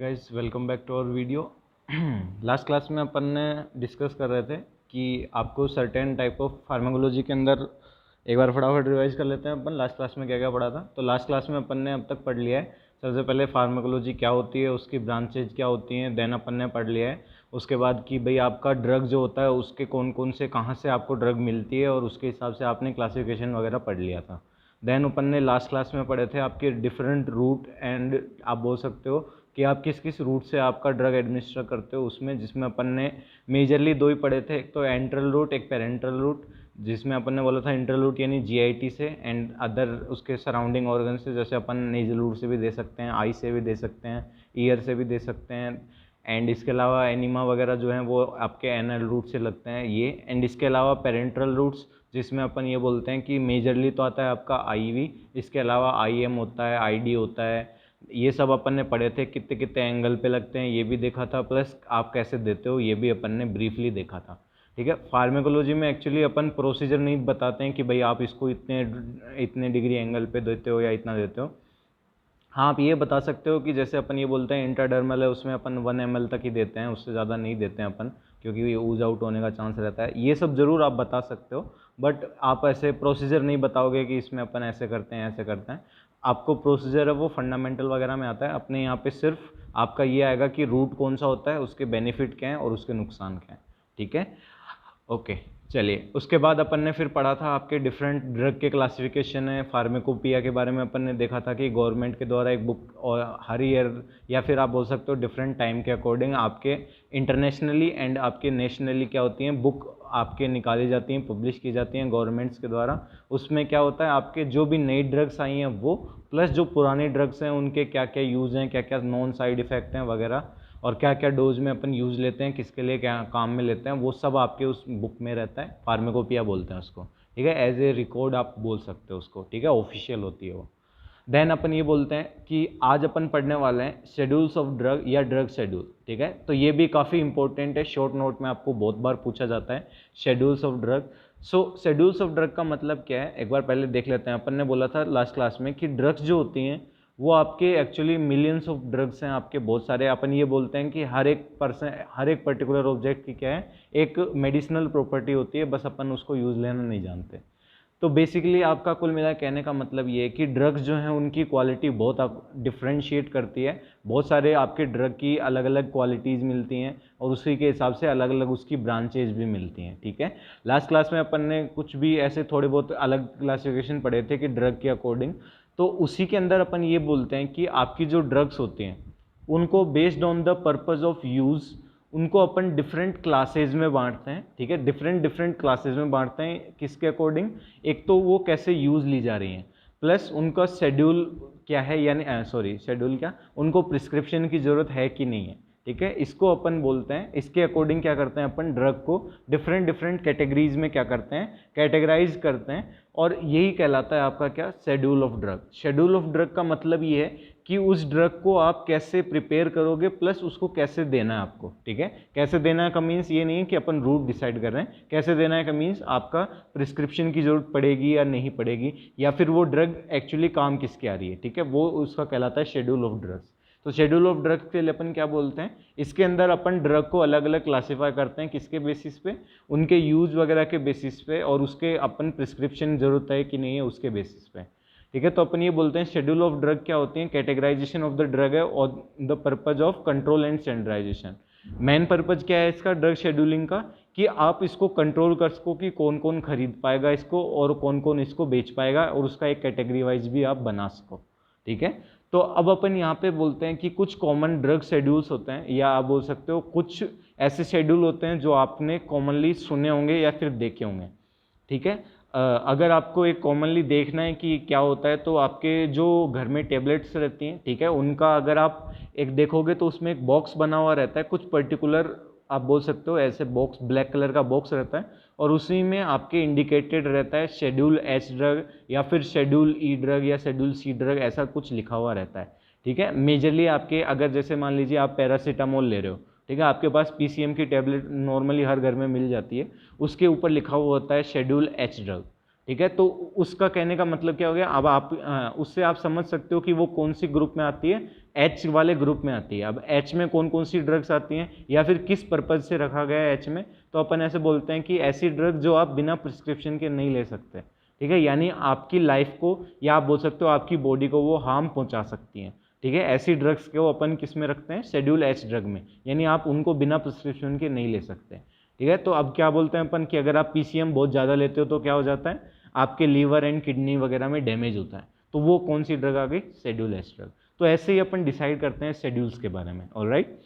Guys welcome back to our video. Last class में अपन ने डिस्कस कर रहे थे कि आपको सर्टेन टाइप ऑफ फार्माकोलॉजी के अंदर एक बार फटाफट रिवाइज कर लेते हैं अपन लास्ट क्लास में क्या क्या पढ़ा था। तो लास्ट क्लास में अपन ने अब तक पढ़ लिया है सबसे पहले फार्माकोलॉजी क्या होती है, उसकी ब्रांचेज क्या होती हैं, देन अपन ने पढ़ लिया है उसके बाद कि भाई आपका ड्रग जो होता है उसके कौन कौन से कहाँ से आपको ड्रग मिलती है और उसके हिसाब से आपने क्लासिफिकेशन वगैरह पढ़ लिया था। देन अपन ने लास्ट क्लास में पढ़े थे आपके डिफरेंट रूट एंड आप बोल सकते हो कि आप किस किस रूट से आपका ड्रग एडमिनिस्टर करते हो उसमें, जिसमें अपन ने मेजरली दो ही पढ़े थे, एक तो एंट्रल रूट एक पेरेंट्रल रूट, जिसमें अपन ने बोला था इंट्रल रूट यानी जीआईटी से एंड अदर उसके सराउंडिंग ऑर्गन से, जैसे अपन नेजल रूट से भी दे सकते हैं, आई से भी दे सकते हैं, ईयर से भी दे सकते हैं एंड इसके अलावा एनिमा वगैरह जो हैं वो आपके एनल रूट से लगते हैं ये। एंड इसके अलावा पेरेंट्रल रूट्स जिसमें अपन ये बोलते हैं कि मेजरली तो आता है आपका आईवी, इसके अलावा आईएम होता है, आईडी होता है, ये सब अपन ने पढ़े थे, कितने कितने एंगल पे लगते हैं ये भी देखा था, प्लस आप कैसे देते हो ये भी अपन ने ब्रीफली देखा था। ठीक है, फार्माकोलॉजी में एक्चुअली अपन प्रोसीजर नहीं बताते हैं कि भाई आप इसको इतने इतने डिग्री एंगल पे देते हो या इतना देते हो। हाँ, आप ये बता सकते हो कि जैसे अपन ये बोलते हैं इंट्राडर्मल है उसमें अपन 1 ml तक ही देते हैं, उससे ज़्यादा नहीं देते हैं अपन, क्योंकि ये ऊज आउट होने का चांस रहता है। ये सब ज़रूर आप बता सकते हो, बट आप ऐसे प्रोसीजर नहीं बताओगे कि इसमें अपन ऐसे करते हैं ऐसे करते हैं। आपको प्रोसीजर है वो फंडामेंटल वगैरह में आता है, अपने यहाँ पे सिर्फ आपका ये आएगा कि रूट कौन सा होता है, उसके बेनिफिट क्या हैं और उसके नुकसान क्या हैं। ठीक है, ओके। चलिए, उसके बाद अपन ने फिर पढ़ा था आपके डिफरेंट ड्रग के क्लासिफिकेशन है, फार्माकोपिया के बारे में अपन ने देखा था कि गवर्नमेंट के द्वारा एक बुक और हर ईयर या फिर आप बोल सकते हो डिफरेंट टाइम के अकॉर्डिंग आपके इंटरनेशनली एंड आपके नेशनली क्या होती हैं बुक आपके निकाली जाती हैं, पब्लिश की जाती हैं गवर्नमेंट्स के द्वारा। उसमें क्या होता है आपके जो भी नई ड्रग्स आई हैं वो, प्लस जो पुरानी ड्रग्स हैं उनके क्या क्या यूज़ हैं, क्या क्या नॉन साइड इफ़ेक्ट हैं वगैरह, और क्या क्या डोज में अपन यूज़ लेते हैं, किसके लिए क्या काम में लेते हैं, वो सब आपके उस बुक में रहता है। फार्माकोपिया बोलते हैं उसको। ठीक है, एज ए रिकॉर्ड आप बोल सकते हो उसको। ठीक है, ऑफिशियल होती है वो। देन अपन ये बोलते हैं कि आज अपन पढ़ने वाले हैं शेड्यूल्स ऑफ ड्रग या ड्रग शेड्यूल। ठीक है, तो ये भी काफ़ी इंपॉर्टेंट है, शॉर्ट नोट में आपको बहुत बार पूछा जाता है schedules of drug. So schedules of drug का मतलब क्या है, एक बार पहले देख लेते हैं। अपन ने बोला था लास्ट क्लास में कि ड्रग्स जो होती हैं वो आपके एक्चुअली मिलियंस ऑफ ड्रग्स हैं आपके, बहुत सारे। अपन ये बोलते हैं कि हर एक पर्टिकुलर ऑब्जेक्ट की क्या है, एक मेडिसिनल प्रॉपर्टी होती है, बस अपन उसको यूज़ लेना नहीं जानते। तो बेसिकली आपका कुल मिला कहने का मतलब ये है कि ड्रग्स जो हैं उनकी क्वालिटी बहुत आप डिफ्रेंशिएट करती है, बहुत सारे आपके ड्रग की अलग अलग क्वालिटीज़ मिलती हैं और उसी के हिसाब से अलग अलग उसकी ब्रांचेज भी मिलती हैं। ठीक है, लास्ट क्लास में अपन ने कुछ भी ऐसे थोड़े बहुत अलग क्लासिफिकेशन पढ़े थे कि ड्रग के अकॉर्डिंग, तो उसी के अंदर अपन ये बोलते हैं कि आपकी जो ड्रग्स होती हैं उनको based on the purpose of use उनको अपन डिफरेंट क्लासेज में बांटते हैं। ठीक है, डिफरेंट क्लासेज में बांटते हैं किसके अकॉर्डिंग, एक तो वो कैसे यूज़ ली जा रही हैं, प्लस उनका शेड्यूल क्या है, यानी शेड्यूल क्या, उनको प्रिस्क्रिप्शन की ज़रूरत है कि नहीं है। ठीक है, इसको अपन बोलते हैं, इसके अकॉर्डिंग क्या करते हैं अपन ड्रग को डिफरेंट कैटेगरीज में क्या करते हैं, कैटेगराइज करते हैं, और यही कहलाता है आपका क्या, schedule of drug. Schedule of drug का मतलब ये है कि उस ड्रग को आप कैसे प्रिपेयर करोगे, प्लस उसको कैसे देना है आपको। ठीक है, कैसे देना है का मीन्स ये नहीं है कि अपन रूट डिसाइड कर रहे हैं, कैसे देना है का मीन्स आपका प्रिस्क्रिप्शन की जरूरत पड़ेगी या नहीं पड़ेगी, या फिर वो ड्रग एक्चुअली काम किसकी आ रही है। ठीक है, वो उसका कहलाता है शेड्यूल ऑफ ड्रग्स। तो शेड्यूल ऑफ ड्रग के लिए अपन क्या बोलते हैं, इसके अंदर अपन ड्रग को अलग अलग क्लासीफाई करते हैं, किसके बेसिस पे, उनके यूज़ वगैरह के बेसिस पे, और उसके अपन प्रिस्क्रिप्शन जरूरत है कि नहीं है उसके बेसिस पे। ठीक है, तो अपन ये बोलते हैं शेड्यूल ऑफ ड्रग क्या होती है, कैटेगराइजेशन ऑफ द ड्रग है और the purpose of control and standardization. Main purpose क्या है इसका ड्रग शेड्यूलिंग का, कि आप इसको कंट्रोल कर सको कि कौन कौन खरीद पाएगा इसको और कौन कौन इसको बेच पाएगा, और उसका एक कैटेगरी वाइज भी आप बना सको। ठीक है, तो अब अपन यहाँ पे बोलते हैं कि कुछ कॉमन ड्रग शेड्यूल्स होते हैं, या आप बोल सकते हो कुछ ऐसे शेड्यूल होते हैं जो आपने कॉमनली सुने होंगे या फिर देखे होंगे। ठीक है, अगर आपको एक कॉमनली देखना है कि क्या होता है, तो आपके जो घर में टेबलेट्स रहती हैं, ठीक है, उनका अगर आप एक देखोगे तो उसमें एक बॉक्स बना हुआ रहता है, कुछ पर्टिकुलर आप बोल सकते हो ऐसे बॉक्स, ब्लैक कलर का बॉक्स रहता है, और उसी में आपके इंडिकेटेड रहता है शेड्यूल एच ड्रग या फिर शेड्यूल ई ड्रग या शेड्यूल सी ड्रग, ऐसा कुछ लिखा हुआ रहता है। ठीक है, मेजरली आपके अगर जैसे मान लीजिए आप पैरासीटामोल ले रहे हो, ठीक है, आपके पास पीसीएम की टैबलेट नॉर्मली हर घर में मिल जाती है, उसके ऊपर लिखा हुआ होता है शेड्यूल एच ड्रग। ठीक है, तो उसका कहने का मतलब क्या हो गया, अब आप उससे आप समझ सकते हो कि वो कौन सी ग्रुप में आती है, एच वाले ग्रुप में आती है। अब एच में कौन कौन सी ड्रग्स आती हैं या फिर किस पर्पज से रखा गया है एच में, तो अपन ऐसे बोलते हैं कि ऐसी ड्रग जो आप बिना प्रिस्क्रिप्शन के नहीं ले सकते, ठीक है, यानी आपकी लाइफ को या आप बोल सकते हो आपकी बॉडी को वो हार्म पहुंचा सकती हैं, ठीक है। ऐसी ड्रग्स को अपन किस में रखते हैं, शेड्यूल एच ड्रग में, यानी आप उनको बिना प्रिस्क्रिप्शन के नहीं ले सकते, ठीक है। तो अब क्या बोलते हैं अपन कि अगर आप पीसीएम बहुत ज़्यादा लेते हो तो क्या हो जाता है, आपके लीवर एंड किडनी वगैरह में डैमेज होता है, तो वो कौन सी ड्रग आ गई, शेड्यूल एच ड्रग। तो ऐसे ही अपन डिसाइड करते हैं शेड्यूल्स के बारे में। ऑलराइट,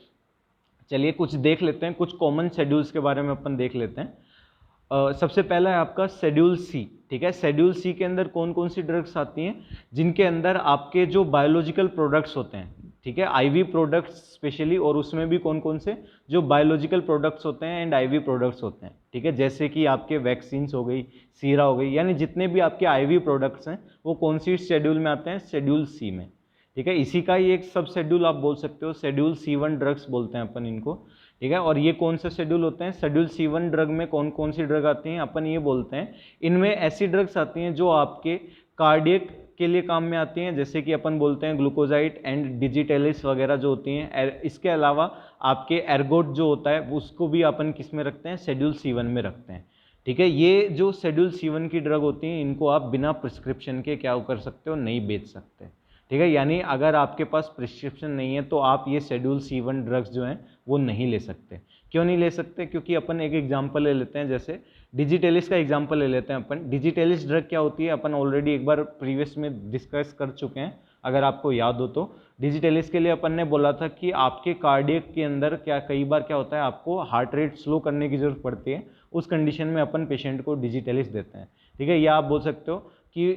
चलिए कुछ देख लेते हैं, कुछ कॉमन शेड्यूल्स के बारे में अपन देख लेते हैं। सबसे पहला है आपका शेड्यूल सी, ठीक है। शेड्यूल सी के अंदर कौन कौन सी ड्रग्स आती हैं, जिनके अंदर आपके जो बायोलॉजिकल प्रोडक्ट्स होते हैं, ठीक है, आईवी प्रोडक्ट्स स्पेशली, और उसमें भी कौन कौन से जो बायोलॉजिकल प्रोडक्ट्स होते हैं एंड आईवी प्रोडक्ट्स होते हैं, ठीक है, जैसे कि आपके वैक्सीन्स हो गई, सीरा हो गई, यानी जितने भी आपके आईवी प्रोडक्ट्स हैं वो कौन सी शेड्यूल में आते हैं, शेड्यूल सी में, ठीक है। इसी का ही एक सब शेड्यूल आप बोल सकते हो, शेड्यूल C1 ड्रग्स बोलते हैं अपन इनको, ठीक है। और ये कौन से शेड्यूल होते हैं, शेड्यूल C1 ड्रग में कौन कौन सी ड्रग आती हैं, अपन ये बोलते हैं इनमें ऐसी ड्रग्स आती हैं जो आपके कार्डियक के लिए काम में आती हैं, जैसे कि अपन बोलते हैं ग्लूकोजाइड एंड डिजिटेलिस वगैरह जो होती हैं। इसके अलावा आपके एर्गोट जो होता है उसको भी अपन किस में रखते हैं, शेड्यूल C1 में रखते हैं, ठीक है। ये जो शेड्यूल C1 की ड्रग होती हैं इनको आप बिना प्रिस्क्रिप्शन के क्या कर सकते हो, नहीं बेच सकते, ठीक है। यानी अगर आपके पास प्रिस्क्रिप्शन नहीं है तो आप ये शेड्यूल C1 ड्रग्स जो हैं वो नहीं ले सकते। क्यों नहीं ले सकते, क्योंकि अपन एक एग्जांपल ले लेते हैं, जैसे डिजिटेलिस का एग्जांपल ले लेते हैं अपन। डिजिटेलिस ड्रग क्या होती है, अपन ऑलरेडी एक बार प्रीवियस में डिस्कस कर चुके हैं, अगर आपको याद हो तो। डिजिटेलिस के लिए अपन ने बोला था कि आपके कार्डियक के अंदर क्या कई बार क्या होता है, आपको हार्ट रेट स्लो करने की जरूरत पड़ती है, उस कंडीशन में अपन पेशेंट को डिजिटेलिस देते हैं, ठीक है। या आप बोल सकते हो कि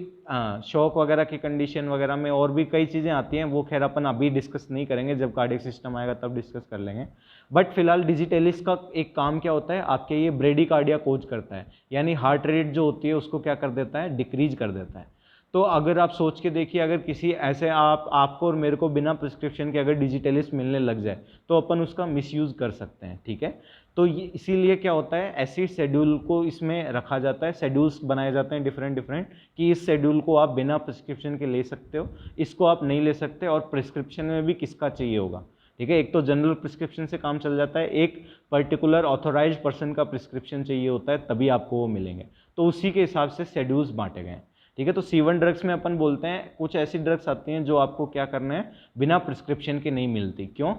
शॉक वगैरह की कंडीशन वगैरह में और भी कई चीज़ें आती हैं, वो खैर अपन अभी डिस्कस नहीं करेंगे, जब कार्डियक सिस्टम आएगा तब डिस्कस कर लेंगे। बट फिलहाल डिजिटेलिस का एक काम क्या होता है, आपके ये ब्रेडिकार्डिया कोज करता है, यानी हार्ट रेट जो होती है उसको क्या कर देता है, डिक्रीज कर देता है। तो अगर आप सोच के देखिए, अगर किसी ऐसे आपको और मेरे को बिना प्रिस्क्रिप्शन के अगर डिजिटेलिस मिलने लग जाए तो अपन उसका मिसयूज़ कर सकते हैं, ठीक है। तो इसीलिए क्या होता है, ऐसी शेड्यूल को इसमें रखा जाता है, शेड्यूल्स बनाए जाते हैं डिफरेंट डिफरेंट, कि इस शेड्यूल को आप बिना प्रिस्क्रिप्शन के ले सकते हो, इसको आप नहीं ले सकते, और प्रिस्क्रिप्शन में भी किसका चाहिए होगा, ठीक है। एक तो जनरल प्रिस्क्रिप्शन से काम चल जाता है, एक पर्टिकुलर ऑथोराइज्ड पर्सन का प्रिस्क्रिप्शन चाहिए होता है, तभी आपको वो मिलेंगे। तो उसी के हिसाब से शेड्यूल्स बांटे गए हैं, ठीक है। तो C1 ड्रग्स में अपन बोलते हैं कुछ ऐसी ड्रग्स आती हैं जो आपको क्या करना है, बिना प्रिस्क्रिप्शन के नहीं मिलती। क्यों,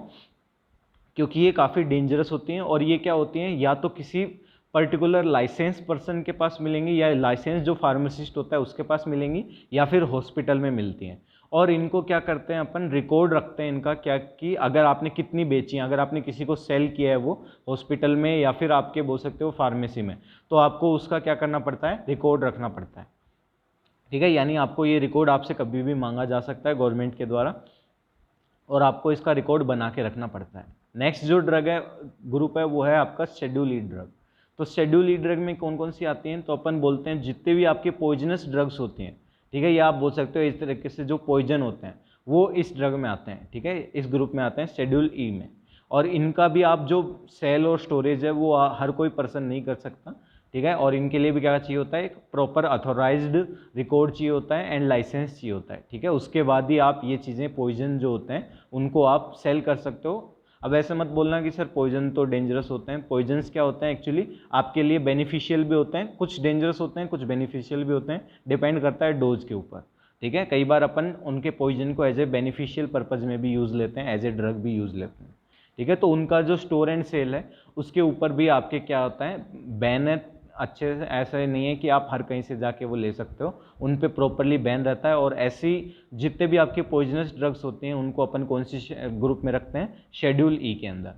क्योंकि ये काफ़ी डेंजरस होती हैं, और ये क्या होती हैं, या तो किसी पर्टिकुलर लाइसेंस पर्सन के पास मिलेंगी, या लाइसेंस जो फार्मासिस्ट होता है उसके पास मिलेंगी, या फिर हॉस्पिटल में मिलती हैं। और इनको क्या करते हैं अपन, रिकॉर्ड रखते हैं इनका, क्या कि अगर आपने कितनी बेची, अगर आपने किसी को सेल किया है वो हॉस्पिटल में या फिर आपके बोल सकते हो फार्मेसी में, तो आपको उसका क्या करना पड़ता है, रिकॉर्ड रखना पड़ता है, ठीक है। यानी आपको ये रिकॉर्ड आपसे कभी भी मांगा जा सकता है गवर्नमेंट के द्वारा, और आपको इसका रिकॉर्ड बना के रखना पड़ता है। नेक्स्ट जो ड्रग है, ग्रुप है, वो है आपका शेड्यूल ई ड्रग। तो शेड्यूल ई ड्रग में कौन कौन सी आती हैं, तो अपन बोलते हैं जितने भी आपके पॉइजनस ड्रग्स होती हैं, ठीक है, या आप बोल सकते हो इस तरीके से जो पॉइजन होते हैं वो इस ड्रग में आते हैं, ठीक है, इस ग्रुप में आते हैं शेड्यूल ई में। और इनका भी आप जो सेल और स्टोरेज है वो हर कोई पर्सन नहीं कर सकता, ठीक है। और इनके लिए भी क्या चाहिए होता है, एक प्रॉपर अथोराइज्ड रिकॉर्ड चाहिए होता है एंड लाइसेंस चाहिए होता है, ठीक है। उसके बाद ही आप ये चीज़ें पॉइजन जो होते हैं उनको आप सेल कर सकते हो। अब ऐसे मत बोलना कि सर पॉइजन तो डेंजरस होते हैं। पॉइजन्स क्या होते हैं, एक्चुअली आपके लिए बेनिफिशियल भी होते हैं, कुछ डेंजरस होते हैं, कुछ बेनिफिशियल भी होते हैं, डिपेंड करता है डोज के ऊपर, ठीक है। कई बार अपन उनके पॉइजन को एज ए बेनिफिशियल पर्पज में भी यूज़ लेते हैं, एज ए ड्रग भी यूज़ लेते हैं, ठीक है। तो उनका जो स्टोर एंड सेल है उसके ऊपर भी आपके क्या होता है, बैन है अच्छे से। ऐसा नहीं है कि आप हर कहीं से जाके वो ले सकते हो, उन पे प्रॉपरली बैन रहता है। और ऐसी जितने भी आपके पॉइजनस ड्रग्स होते हैं उनको अपन कौन सी ग्रुप में रखते हैं, शेड्यूल ई के अंदर।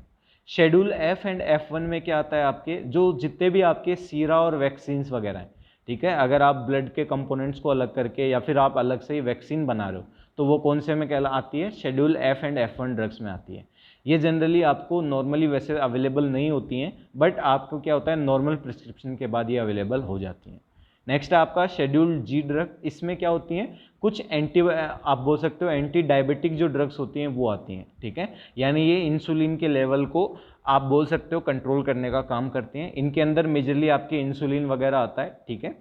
शेड्यूल एफ एंड F1 में क्या आता है, आपके जो जितने भी आपके सीरा और वैक्सीन्स वगैरह हैं, ठीक है, अगर आप ब्लड के कंपोनेंट्स को अलग करके या फिर आप अलग से ही वैक्सीन बना रहे हो तो वो कौन से में कहला आती है, schedule F and F1 drugs में आती है। ये जनरली आपको नॉर्मली वैसे अवेलेबल नहीं होती हैं, बट आपको क्या होता है, नॉर्मल प्रिस्क्रिप्शन के बाद ये अवेलेबल हो जाती हैं। नेक्स्ट है आपका शेड्यूल जी ड्रग। इसमें क्या होती हैं, कुछ आप बोल सकते हो एंटी डायबिटिक जो ड्रग्स होती हैं वो आती हैं, ठीक है। यानी ये इंसुलिन के लेवल को आप बोल सकते हो कंट्रोल करने का काम करती हैं। इनके अंदर मेजरली आपके इंसुलिन वगैरह आता है, ठीक है।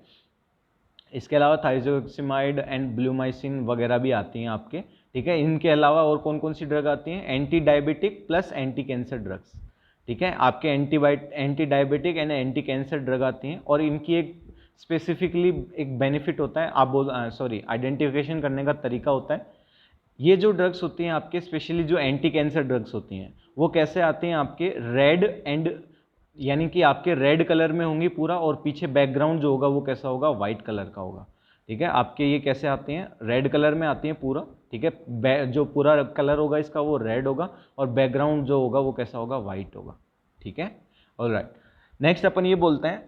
इसके अलावा थाइरोक्सिमाइड एंड ब्लूमाइसिन वगैरह भी आती हैं आपके, ठीक है। इनके अलावा और कौन कौन सी ड्रग आती हैं, anti diabetic plus anti cancer drugs, ठीक है। आपके anti diabetic and anti cancer drug आती हैं और इनकी एक स्पेसिफिकली एक बेनिफिट होता है, आप आइडेंटिफिकेशन करने का तरीका होता है। ये जो ड्रग्स होती हैं आपके, स्पेशली जो एंटी कैंसर ड्रग्स होती हैं, वो कैसे आती हैं आपके रेड एंड, यानी कि आपके रेड कलर में होंगी पूरा, और पीछे बैकग्राउंड जो होगा वो कैसा होगा, वाइट कलर का होगा, ठीक है। आपके ये कैसे आते हैं, रेड कलर में आती हैं पूरा, ठीक है। जो पूरा कलर होगा इसका वो रेड होगा और बैकग्राउंड जो होगा वो कैसा होगा, वाइट होगा, ठीक है। ऑलराइट, नेक्स्ट अपन ये बोलते हैं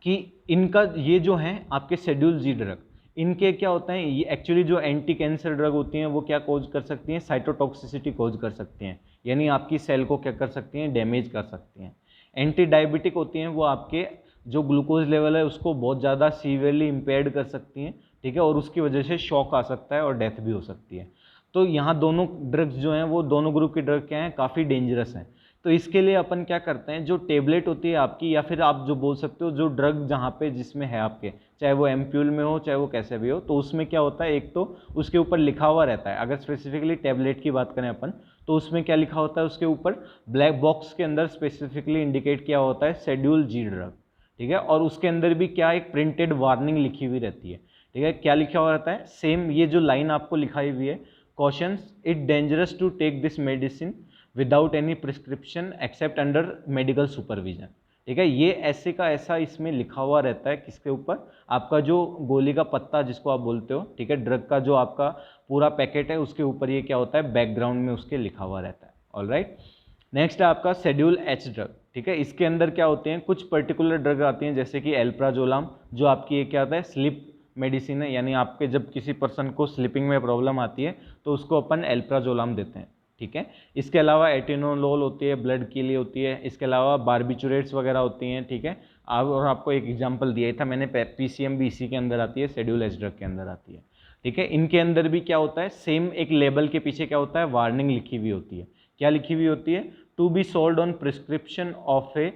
कि इनका ये जो है आपके शेड्यूल जी ड्रग, इनके क्या होता है, ये एक्चुअली जो एंटी कैंसर ड्रग होती हैं वो क्या कोज कर सकती हैं, साइटोटॉक्सिसिटी कोज कर सकती हैं, यानी आपकी सेल को क्या कर सकती हैं, डैमेज कर सकती हैं। एंटी डायबिटिक होती हैं, वो आपके जो ग्लूकोज लेवल है उसको बहुत ज़्यादा सीवियरली इम्पेयर्ड कर सकती हैं, ठीक है, और उसकी वजह से शॉक आ सकता है और डेथ भी हो सकती है। तो यहाँ दोनों ड्रग्स जो हैं वो दोनों ग्रुप की ड्रग क्या हैं, काफ़ी डेंजरस हैं। तो इसके लिए अपन क्या करते हैं, जो टेबलेट होती है आपकी, या फिर आप जो बोल सकते हो जो ड्रग जहाँ पे जिसमें है आपके, चाहे वो एम्प्यूल में हो चाहे वो कैसे भी हो, तो उसमें क्या होता है, एक तो उसके ऊपर लिखा हुआ रहता है। अगर स्पेसिफिकली टेबलेट की बात करें अपन, तो उसमें क्या लिखा होता है, उसके ऊपर ब्लैक बॉक्स के अंदर स्पेसिफिकली इंडिकेट किया होता है शेड्यूल जी ड्रग, ठीक है। और उसके अंदर भी क्या एक प्रिंटेड वार्निंग लिखी हुई रहती है, ठीक है। क्या लिखा हुआ रहता है, सेम ये जो लाइन आपको लिखाई हुई है, cautions it dangerous to take this medicine without any prescription except under medical supervision, ठीक है। ये ऐसे का ऐसा इसमें लिखा हुआ रहता है, किसके ऊपर, आपका जो गोली का पत्ता जिसको आप बोलते हो, ठीक है, ड्रग का जो आपका पूरा पैकेट है उसके ऊपर ये क्या होता है, बैकग्राउंड में उसके लिखा हुआ रहता है। ऑलराइट, नेक्स्ट है आपका शेड्यूल एच ड्रग, ठीक है। इसके अंदर क्या होते हैं, कुछ पर्टिकुलर ड्रग आती हैं, जैसे कि एल्प्राजोलाम, जो आपकी ये क्या होता है, स्लिप मेडिसिन है, यानी आपके जब किसी पर्सन को स्लीपिंग में प्रॉब्लम आती है तो उसको अपन एल्प्राजोलाम देते हैं, ठीक है। इसके अलावा एटेनोलोल होती है, ब्लड के लिए होती है। इसके अलावा बारबिचुरेट्स वगैरह होती हैं, ठीक है। और आपको एक एग्जांपल दिया था मैंने, पीसीएम भी इसी के अंदर आती है, शेड्यूल एच ड्रग के अंदर आती है, ठीक है। इनके अंदर भी क्या होता है, सेम एक लेबल के पीछे क्या होता है, वार्निंग लिखी हुई होती है। क्या लिखी हुई होती है, to be sold on prescription of a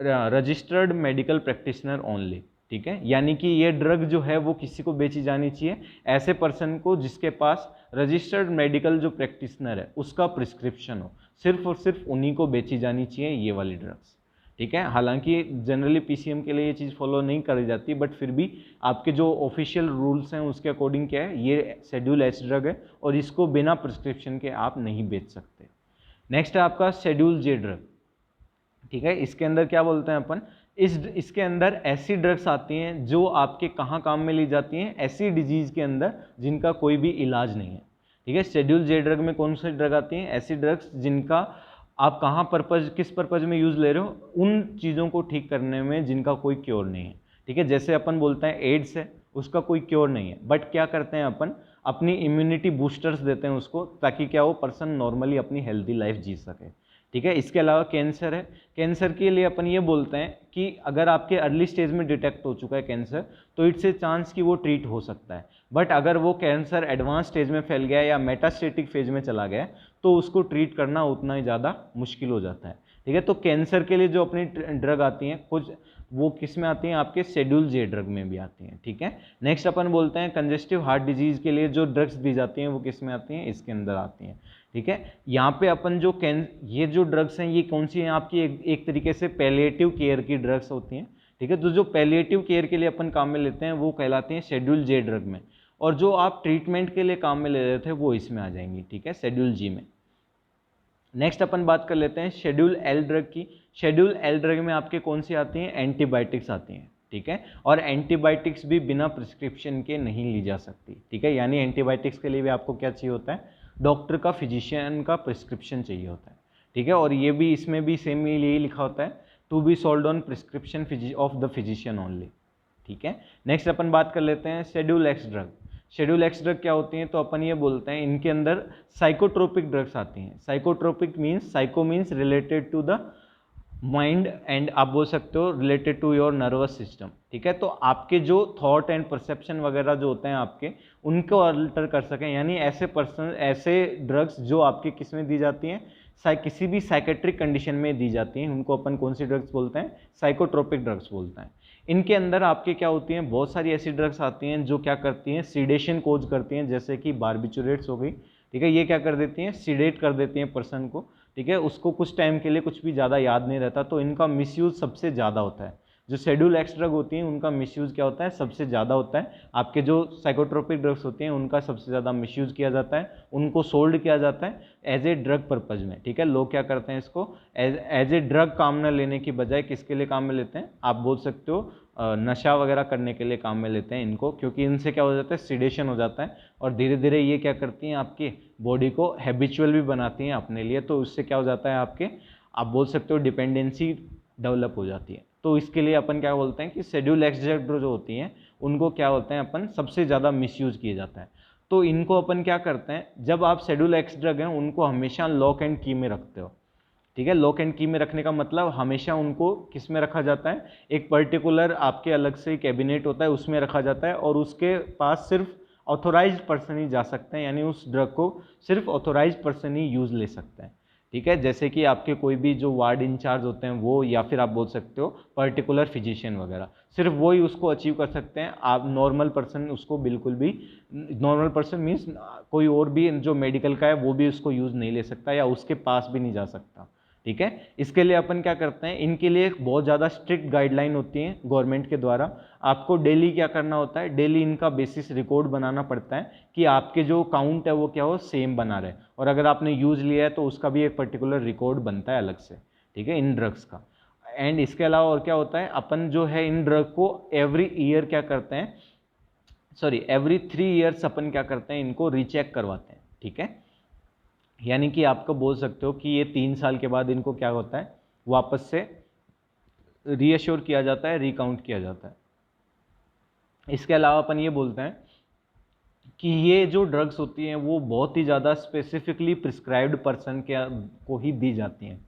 registered medical practitioner only, ठीक है। यानी कि ये ड्रग जो है वो किसी को बेची जानी चाहिए, ऐसे पर्सन को जिसके पास रजिस्टर्ड मेडिकल जो प्रैक्टिशनर है उसका प्रिस्क्रिप्शन हो, सिर्फ और सिर्फ उन्हीं को बेची जानी चाहिए ये वाली ड्रग्स, ठीक है। हालांकि जनरली पीसीएम के लिए ये चीज़ फॉलो नहीं करी जाती, बट फिर भी आपके जो ऑफिशियल रूल्स हैं उसके अकॉर्डिंग क्या है, ये शेड्यूल एच ड्रग है और इसको बिना प्रिस्क्रिप्शन के आप नहीं बेच सकते। नेक्स्ट है आपका शेड्यूल जे ड्रग, ठीक है। इसके अंदर क्या बोलते हैं अपन, इसके अंदर ऐसी ड्रग्स आती हैं जो आपके कहाँ काम में ली जाती हैं, ऐसी डिजीज़ के अंदर जिनका कोई भी इलाज नहीं है, ठीक है। शेड्यूल जे ड्रग में कौन सी ड्रग आती हैं, ऐसी ड्रग्स जिनका आप कहाँ पर्पज, किस पर्पज में यूज़ ले रहे हो, उन चीज़ों को ठीक करने में जिनका कोई क्योर नहीं है, ठीक है। जैसे अपन बोलते हैं एड्स है, उसका कोई क्योर नहीं है, बट क्या करते हैं अपन, अपनी इम्यूनिटी बूस्टर्स देते हैं उसको, ताकि क्या वो पर्सन नॉर्मली अपनी हेल्दी लाइफ जी सके, ठीक है। इसके अलावा कैंसर है, कैंसर के लिए अपन ये बोलते हैं कि अगर आपके अर्ली स्टेज में डिटेक्ट हो चुका है कैंसर, तो इट्स ए चांस कि वो ट्रीट हो सकता है। बट अगर वो कैंसर एडवांस स्टेज में फैल गया या मेटास्टेटिक फेज में चला गया तो उसको ट्रीट करना उतना ही ज़्यादा मुश्किल हो जाता है, ठीक है। तो कैंसर के लिए जो अपनी ड्रग आती हैं कुछ, वो किस में आती हैं, आपके शेड्यूल जे ड्रग में भी आती हैं, ठीक है। नेक्स्ट अपन बोलते हैं कंजेस्टिव हार्ट डिजीज़ के लिए जो ड्रग्स दी जाती हैं वो किस में आती हैं, इसके अंदर आती हैं, ठीक है। यहाँ पे अपन जो ये जो ड्रग्स हैं ये कौन सी हैं, आपकी एक तरीके से पैलिएटिव केयर की ड्रग्स होती हैं, ठीक है। तो जो पैलिएटिव केयर के लिए अपन काम में लेते हैं वो कहलाते हैं शेड्यूल जे ड्रग में, और जो आप ट्रीटमेंट के लिए काम में ले रहे थे वो इसमें आ जाएंगी, ठीक है, शेड्यूल जी में। नेक्स्ट अपन बात कर लेते हैं शेड्यूल एल ड्रग की। शेड्यूल एल ड्रग में आपके कौन सी आती हैं, एंटीबायोटिक्स आती हैं, ठीक है। और एंटीबायोटिक्स भी बिना प्रिस्क्रिप्शन के नहीं ली जा सकती, ठीक है। यानी एंटीबायोटिक्स के लिए भी आपको क्या चाहिए होता है, डॉक्टर का, फिजिशियन का प्रिस्क्रिप्शन चाहिए होता है, ठीक है। और ये भी इसमें भी सेम यही लिखा होता है, to be sold on prescription of the physician only, ठीक है। नेक्स्ट अपन बात कर लेते हैं schedule X drug. Schedule X drug क्या होती हैं, तो अपन ये बोलते हैं इनके अंदर साइकोट्रोपिक ड्रग्स आती हैं। Psychotropic means, psycho means related to the mind, and आप बोल सकते हो related to your nervous system, ठीक है। तो आपके जो थॉट एंड परसेप्शन वगैरह जो होते हैं आपके, उनको अल्टर कर सकें, यानी ऐसे ड्रग्स जो आपके किस में दी जाती हैं, किसी भी साइकेट्रिक कंडीशन में दी जाती हैं, उनको अपन कौन सी ड्रग्स बोलते हैं, साइकोट्रोपिक ड्रग्स बोलते हैं। इनके अंदर आपके क्या होती हैं, बहुत सारी ऐसी ड्रग्स आती हैं जो क्या करती हैं, सीडेशन कोज करती हैं, जैसे कि बार्बिचुरेट्स हो गई, ठीक है, ये क्या कर देती हैं, सीडेट कर देती हैं पर्सन को, ठीक है, उसको कुछ टाइम के लिए कुछ भी ज़्यादा याद नहीं रहता, तो इनका मिसयूज सबसे ज़्यादा होता है। जो शेड्यूल एक्स ड्रग होती हैं उनका मिसयूज क्या होता है, सबसे ज़्यादा होता है। आपके जो साइकोट्रोपिक ड्रग्स होती हैं उनका सबसे ज़्यादा मिसयूज किया जाता है, उनको सोल्ड किया जाता है एज ए ड्रग पर्पज में, ठीक है। लोग क्या करते हैं, इसको एज ए ड्रग काम में लेने की बजाय किसके लिए काम में लेते हैं, आप बोल सकते हो नशा वगैरह करने के लिए काम में लेते हैं इनको, क्योंकि इनसे क्या हो जाता है, सिडेशन हो जाता है, और धीरे धीरे ये क्या करती हैं, आपकी बॉडी को हैबिचुअल भी बनाती हैं अपने लिए, तो उससे क्या हो जाता है, आपके आप बोल सकते हो डिपेंडेंसी डेवलप हो जाती है। तो इसके लिए अपन क्या बोलते हैं कि शेड्यूल एक्स ड्रग जो होती हैं उनको क्या बोलते हैं अपन, सबसे ज़्यादा मिसयूज किया जाता है। तो इनको अपन क्या करते हैं, जब आप शेड्यूल एक्स ड्रग हैं उनको हमेशा लॉक एंड की में रखते हो, ठीक है। लॉक एंड की में रखने का मतलब हमेशा उनको किस में रखा जाता है, एक पर्टिकुलर आपके अलग से कैबिनेट होता है उसमें रखा जाता है, और उसके पास सिर्फ ऑथोराइज्ड पर्सन ही जा सकते हैं, यानी उस ड्रग को सिर्फ ऑथोराइज्ड पर्सन ही यूज़ ले सकते हैं, ठीक है। जैसे कि आपके कोई भी जो वार्ड इंचार्ज होते हैं वो, या फिर आप बोल सकते हो पर्टिकुलर फिजिशियन वगैरह, सिर्फ वो ही उसको अचीव कर सकते हैं। आप नॉर्मल पर्सन उसको बिल्कुल भी, नॉर्मल पर्सन मीन्स कोई और भी जो मेडिकल का है वो भी उसको यूज़ नहीं ले सकता, या उसके पास भी नहीं जा सकता, ठीक है। इसके लिए अपन क्या करते हैं, इनके लिए बहुत ज़्यादा स्ट्रिक्ट गाइडलाइन होती हैं गवर्नमेंट के द्वारा। आपको डेली क्या करना होता है, डेली इनका बेसिस रिकॉर्ड बनाना पड़ता है कि आपके जो काउंट है वो क्या हो, सेम बना रहे, और अगर आपने यूज़ लिया है तो उसका भी एक पर्टिकुलर रिकॉर्ड बनता है अलग से, ठीक है, इन ड्रग्स का। एंड इसके अलावा और क्या होता है, अपन जो है इन ड्रग को एवरी ईयर क्या करते हैं, सॉरी एवरी 3 ईयर्स अपन क्या करते हैं, इनको रीचेक करवाते हैं, ठीक है। यानी कि आपको बोल सकते हो कि ये 3 साल के बाद इनको क्या होता है, वापस से रीअश्योर किया जाता है, रिकाउंट किया जाता है। इसके अलावा अपन ये बोलते हैं कि ये जो ड्रग्स होती हैं वो बहुत ही ज़्यादा स्पेसिफिकली प्रिस्क्राइब्ड पर्सन के को ही दी जाती हैं,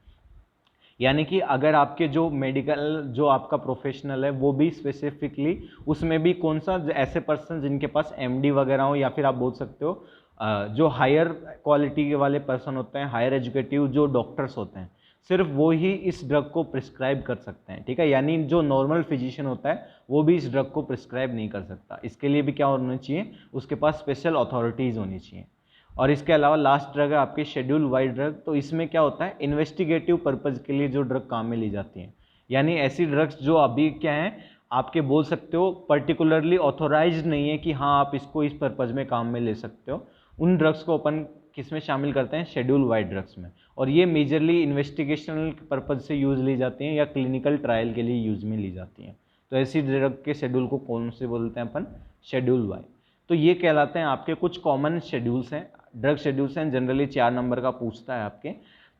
यानी कि अगर आपके जो मेडिकल जो आपका प्रोफेशनल है वो भी स्पेसिफिकली, उसमें भी कौन सा ऐसे पर्सन जिनके पास एमडी वगैरह हो, या फिर आप बोल सकते हो जो हायर क्वालिटी के वाले पर्सन होते हैं, हायर एजुकेटिव जो डॉक्टर्स होते हैं, सिर्फ वो ही इस ड्रग को प्रिस्क्राइब कर सकते हैं, ठीक है। यानी जो नॉर्मल फिजिशियन होता है वो भी इस ड्रग को प्रिस्क्राइब नहीं कर सकता। इसके लिए भी क्या होना चाहिए, उसके पास स्पेशल अथॉरिटीज़ होनी चाहिए। और इसके अलावा लास्ट ड्रग है आपकी शेड्यूल वाई ड्रग। तो इसमें क्या होता है, इन्वेस्टिगेटिव पर्पज़ के लिए जो ड्रग काम में ली जाती हैं, यानी ऐसी ड्रग्स जो अभी क्या हैं, आपके बोल सकते हो पर्टिकुलरली ऑथोराइज्ड नहीं है कि हाँ आप इसको इस पर्पज़ में काम में ले सकते हो, उन ड्रग्स को अपन किस में शामिल करते हैं, शेड्यूल वाई ड्रग्स में। और ये मेजरली इन्वेस्टिगेशनल पर्पज़ से यूज़ ली जाती हैं या क्लिनिकल ट्रायल के लिए यूज़ में ली जाती हैं। तो ऐसी ड्रग के शेड्यूल को कौन से बोलते हैं अपन, शेड्यूल वाई। तो ये कहलाते हैं आपके कुछ कॉमन शेड्यूल्स हैं, ड्रग शेड्यूल्स हैं, जनरली 4 नंबर का पूछता है आपके।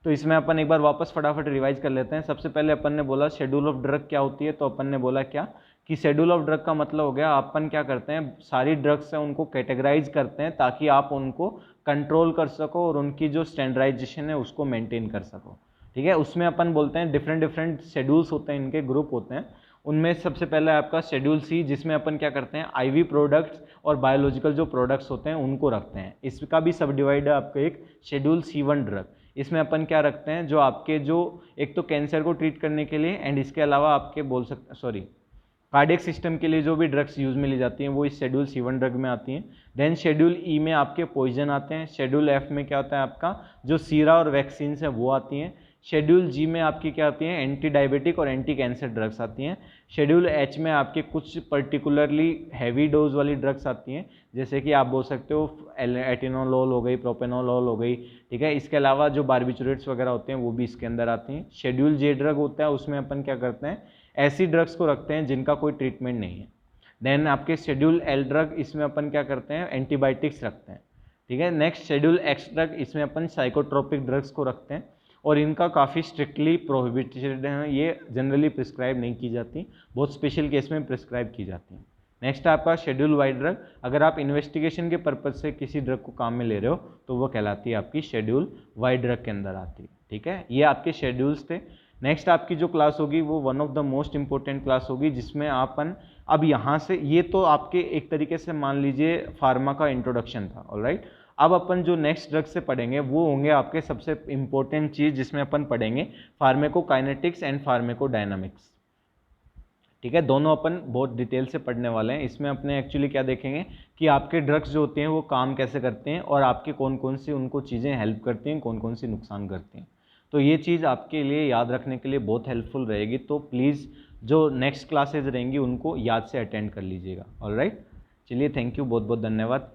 तो इसमें अपन एक बार वापस फटाफट रिवाइज कर लेते हैं। सबसे पहले अपन ने बोला शेड्यूल ऑफ ड्रग क्या होती है, तो अपन ने बोला क्या कि शेड्यूल ऑफ ड्रग का मतलब हो गया, अपन क्या करते हैं, सारी ड्रग्स हैं उनको कैटेगराइज करते हैं ताकि आप उनको कंट्रोल कर सको और उनकी जो स्टैंडर्डाइजेशन है उसको मेंटेन कर सको, ठीक है। उसमें अपन बोलते हैं डिफरेंट डिफरेंट शेड्यूल्स होते हैं, इनके ग्रुप होते हैं। उनमें सबसे पहले आपका शेड्यूल सी, जिसमें अपन क्या करते हैं, आईवी प्रोडक्ट्स और बायोलॉजिकल जो प्रोडक्ट्स होते हैं उनको रखते हैं। इसका भी सब डिवाइड है आपका एक शेड्यूल C1 ड्रग। इसमें अपन क्या रखते हैं, जो आपके जो एक तो कैंसर को ट्रीट करने के लिए, एंड इसके अलावा आपके बोल सकते सॉरी कार्डियक सिस्टम के लिए जो भी ड्रग्स यूज में ली जाती हैं वो इस शेड्यूल C1 ड्रग में आती हैं। देन शेड्यूल ई में आपके पॉइजन आते हैं। शेड्यूल एफ में क्या होता है आपका जो सीरा और वैक्सीन है वो आती हैं। शेड्यूल जी में आपकी क्या आती हैं, एंटी डायबिटिक और एंटी कैंसर ड्रग्स आती हैं। शेड्यूल एच में आपके कुछ पर्टिकुलरली हैवी डोज वाली ड्रग्स आती हैं, जैसे कि आप बोल सकते हो एटिनोलोल हो गई, प्रोपेनोलोल हो गई, ठीक है। इसके अलावा जो बार्बिचुरेट्स वगैरह होते हैं वो भी इसके अंदर आती हैं। शेड्यूल जे ड्रग होता है, उसमें अपन क्या करते हैं, ऐसी ड्रग्स को रखते हैं जिनका कोई ट्रीटमेंट नहीं है। देन आपके शेड्यूल एल ड्रग, इसमें अपन क्या करते हैं, एंटीबायोटिक्स रखते हैं, ठीक है। नेक्स्ट शेड्यूल एक्स ड्रग, इसमें अपन साइकोट्रोपिक ड्रग्स को रखते हैं और इनका काफ़ी स्ट्रिक्टली प्रोहिबिटेड है, ये जनरली प्रिस्क्राइब नहीं की जाती, बहुत स्पेशल केस में प्रिस्क्राइब की जाती हैं। नेक्स्ट आपका शेड्यूल वाई ड्रग, अगर आप इन्वेस्टिगेशन के पर्पज से किसी ड्रग को काम में ले रहे हो तो वो कहलाती है आपकी शेड्यूल वाई ड्रग के अंदर आती है, ठीक है। ये आपके शेड्यूल्स थे। नेक्स्ट आपकी जो क्लास होगी वो one of the most important class होगी, जिसमें अपन अब यहाँ से, ये तो आपके एक तरीके से मान लीजिए फार्मा का इंट्रोडक्शन था, ऑलराइट। अब अपन जो नेक्स्ट ड्रग से पढ़ेंगे वो होंगे आपके सबसे इंपॉर्टेंट चीज़, जिसमें अपन पढ़ेंगे फार्मेकोकाइनेटिक्स एंड फार्मेकोडायनामिक्स, ठीक है, दोनों अपन बहुत डिटेल से पढ़ने वाले हैं। इसमें अपने एक्चुअली क्या देखेंगे कि आपके ड्रग्स जो होते हैं वो काम कैसे करते हैं और आपके कौन कौन सी उनको चीज़ें हेल्प करती हैं, कौन कौन सी नुकसान करती हैं। तो ये चीज़ आपके लिए याद रखने के लिए बहुत हेल्पफुल रहेगी। तो प्लीज़ जो नेक्स्ट क्लासेज रहेंगी उनको याद से अटेंड कर लीजिएगा। ऑलराइट, चलिए, थैंक यू, बहुत बहुत धन्यवाद।